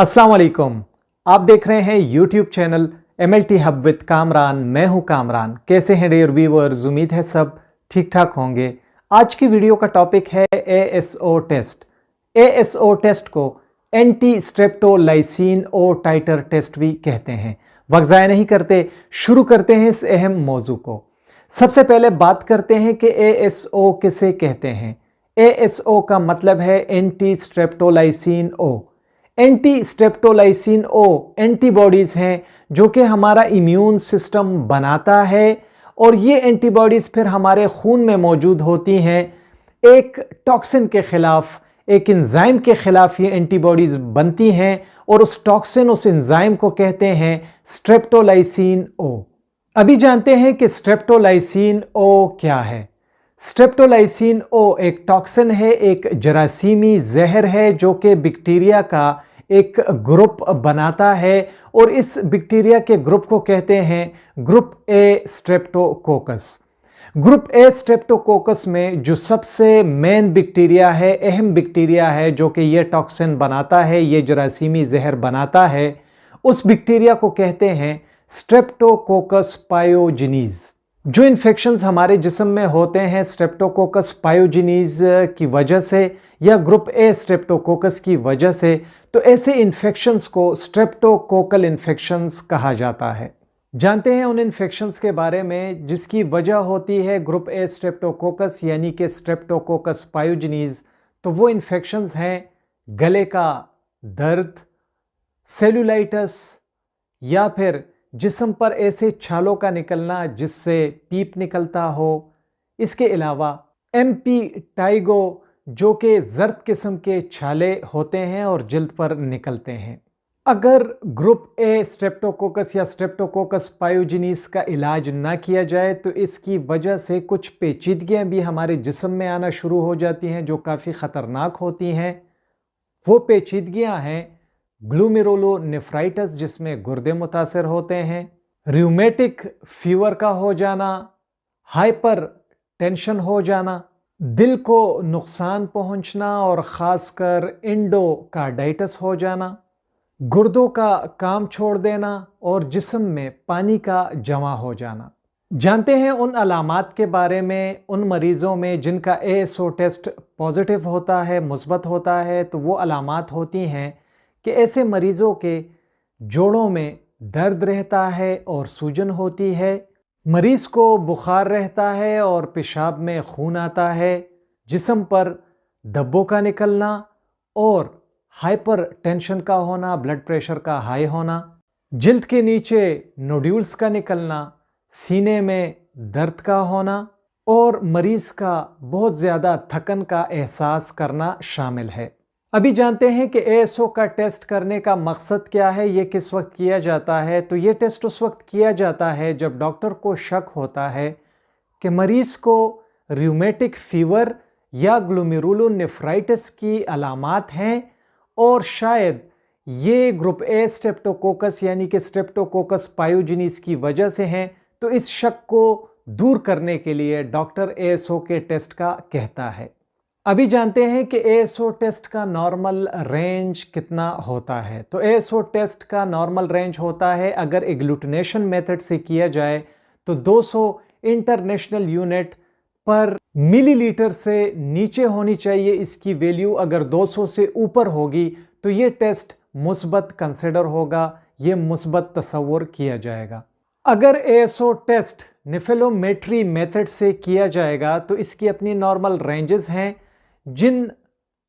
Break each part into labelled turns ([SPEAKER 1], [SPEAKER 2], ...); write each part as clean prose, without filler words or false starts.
[SPEAKER 1] अस्सलाम वालेकुम। आप देख रहे हैं YouTube channel MLT hub with Kamran. मैं हूं कामरान। कैसे हैं डियर व्यूअर्स? उम्मीद है सब ठीक ठाक होंगे। आज की वीडियो का टॉपिक है ASO टेस्ट। ASO टेस्ट को एंटी स्ट्रेप्टोलाइसिन ओ टाइटर टेस्ट भी कहते हैं। वक्त ज़ाया नहीं करते, शुरू करते हैं इस अहम मौजू को। सबसे पहले बात करते हैं कि ASO किसे कहते हैं। ASO का मतलब है anti streptolysin O. Anti streptolysin O antibodies हैं जो कि हमारा इम्यून सिस्टम बनाता है और ये एंटीबॉडीज़ फिर हमारे खून में मौजूद होती हैं। एक टॉक्सिन के ख़िलाफ़, एक एंजाइम के ख़िलाफ़ ये एंटीबॉडीज़ बनती हैं और उस टॉक्सिन, उस एंजाइम को कहते हैं स्ट्रेप्टोलाइसिन ओ। अभी जानते हैं कि स्ट्रेप्टोलाइसिन ओ क्या है। स्ट्रेप्टोलाइसिन ओ एक टॉक्सिन है, एक जरासीमी जहर है जो कि बैक्टीरिया का एक ग्रुप बनाता है और इस बैक्टीरिया के ग्रुप को कहते हैं group A Streptococcus. Group A Streptococcus में जो सबसे मेन बैक्टीरिया है, अहम बैक्टीरिया है जो कि ये टॉक्सिन बनाता है, ये जरासीमी जहर बनाता है, उस बैक्टीरिया को कहते हैं स्ट्रेप्टोकोकस पायोजेनिस। जो इन्फेक्शंस हमारे जिस्म में होते हैं स्ट्रेप्टोकोकस पायोजेनिस की वजह से या ग्रुप ए स्ट्रेप्टोकोकस की वजह से, तो ऐसे इन्फेक्शंस को स्ट्रेप्टोकोकल इन्फेक्शंस कहा जाता है। जानते हैं उन इन्फेक्शंस के बारे में जिसकी वजह होती है ग्रुप ए स्ट्रेप्टोकोकस यानी कि स्ट्रेप्टोकोकस पायोजेनिस। तो वो इन्फेक्शंस हैं गले का दर्द, सेलुलाइटिस या फिर जिस्म पर ऐसे छालों का निकलना जिससे पीप निकलता हो। इसके अलावा एम्पिटाइगो जो कि जर्द किस्म के छाले होते हैं और जल्द पर निकलते हैं। अगर ग्रुप ए स्ट्रेप्टोकोकस या स्ट्रेप्टोकोकस पायोजेनिस का इलाज ना किया जाए तो इसकी वजह से कुछ पेचीदगियां भी हमारे जिस्म में आना शुरू हो जाती हैं जो काफ़ी ख़तरनाक होती हैं। वो पेचीदगियां हैं ग्लूमेरुलोनेफ्राइटिस जिसमें गुर्दे मुतासर होते हैं, रूमेटिक फीवर का हो जाना, हाइपर टेंशन हो जाना, दिल को नुकसान पहुंचना और ख़ासकर एंडोकार्डाइटिस हो जाना, गुर्दों का काम छोड़ देना और जिस्म में पानी का जमा हो जाना। जानते हैं उन अलामात के बारे में उन मरीज़ों में जिनका ASO टेस्ट पॉजिटिव होता है, मुस्बत होता है। तो वो अलामात होती हैं कि ऐसे मरीज़ों के जोड़ों में दर्द रहता है और सूजन होती है, मरीज़ को बुखार रहता है और पेशाब में खून आता है, जिस्म पर धब्बों का निकलना और हाइपर टेंशन का होना, ब्लड प्रेशर का हाई होना, जिल्द के नीचे नोड्यूल्स का निकलना, सीने में दर्द का होना और मरीज़ का बहुत ज़्यादा थकन का एहसास करना शामिल है। अभी जानते हैं कि ASO का टेस्ट करने का मकसद क्या है, ये किस वक्त किया जाता है। तो ये टेस्ट उस वक्त किया जाता है जब डॉक्टर को शक होता है कि मरीज़ को रूमेटिक फीवर या ग्लोमेरुलोनेफ्राइटिस की अलामात हैं और शायद ये ग्रुप ए स्ट्रेप्टोकोकस यानी कि स्ट्रेप्टोकोकस पायोजेनिस की वजह से हैं। तो इस शक को दूर करने के लिए डॉक्टर ASO के टेस्ट का कहता है। अभी जानते हैं कि ASO टेस्ट का नॉर्मल रेंज कितना होता है। तो ASO टेस्ट का नॉर्मल रेंज होता है, अगर एग्लूटिनेशन मेथड से किया जाए तो 200 इंटरनेशनल यूनिट पर मिलीलीटर से नीचे होनी चाहिए इसकी वैल्यू। अगर 200 से ऊपर होगी तो ये टेस्ट मुस्बत कंसिडर होगा, ये मुस्बत तस्वुर किया जाएगा। अगर ASO टेस्ट नेफेलोमेट्री मेथड से किया जाएगा तो इसकी अपनी नॉर्मल रेंजेस हैं। जिन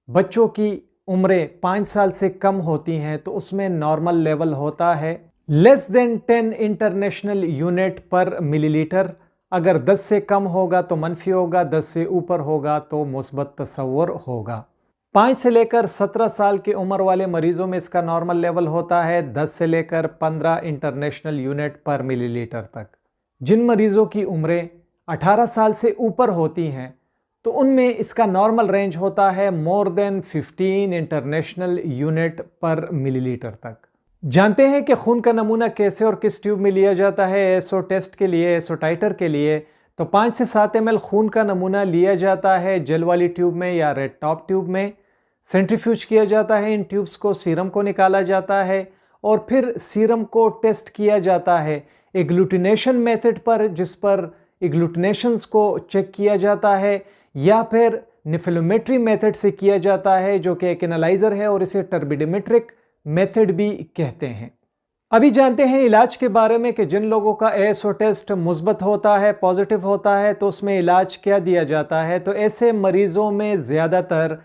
[SPEAKER 1] बच्चों की उम्रें 5 साल से कम होती हैं तो उसमें नॉर्मल लेवल होता है लेस देन 10 इंटरनेशनल यूनिट पर मिलीलीटर। अगर 10 से कम होगा तो मनफी होगा, 10 से ऊपर होगा तो मुस्बत तस्वुर होगा। 5 से लेकर 17 साल की उम्र वाले मरीजों में इसका नॉर्मल लेवल होता है 10 से लेकर 15 इंटरनेशनल यूनिट पर मिलीलीटर तक। जिन मरीजों की उम्रें 18 साल से ऊपर होती हैं तो उनमें इसका नॉर्मल रेंज होता है मोर देन 15 इंटरनेशनल यूनिट पर मिलीलीटर तक। जानते हैं कि खून का नमूना कैसे और किस ट्यूब में लिया जाता है ASO टेस्ट के लिए, ASO टाइटर के लिए। तो 5 से 7 ml खून का नमूना लिया जाता है जेल वाली ट्यूब में या रेड टॉप ट्यूब में। सेंट्रीफ्यूज किया जाता है इन ट्यूब्स को, सीरम को निकाला जाता है और फिर सीरम को टेस्ट किया जाता है एग्लूटिनेशन मेथड पर, जिस पर एग्लूटिनेशंस को चेक किया जाता है, या फिर निफिलोमेट्री मेथड से किया जाता है जो कि एक एनालाइजर है और इसे टर्बिडोमेट्रिक मेथड भी कहते हैं। अभी जानते हैं इलाज के बारे में कि जिन लोगों का ASO टेस्ट मुस्बत होता है, पॉजिटिव होता है, तो उसमें इलाज क्या दिया जाता है। तो ऐसे मरीजों में ज़्यादातर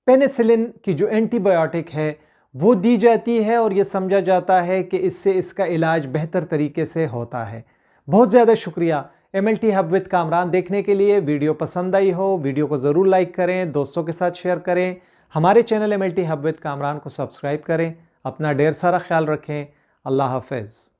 [SPEAKER 1] पेनिसिलिन की जो एंटीबायोटिक है वो दी जाती है और ये समझा जाता है कि इससे इसका इलाज बेहतर तरीके से होता है। बहुत ज़्यादा शुक्रिया MLT हब विद कामरान देखने के लिए। वीडियो पसंद आई हो, वीडियो को ज़रूर लाइक करें, दोस्तों के साथ शेयर करें, हमारे channel MLT hub with Kamran को सब्सक्राइब करें। अपना ढेर सारा ख्याल रखें। अल्लाह हाफ़िज़।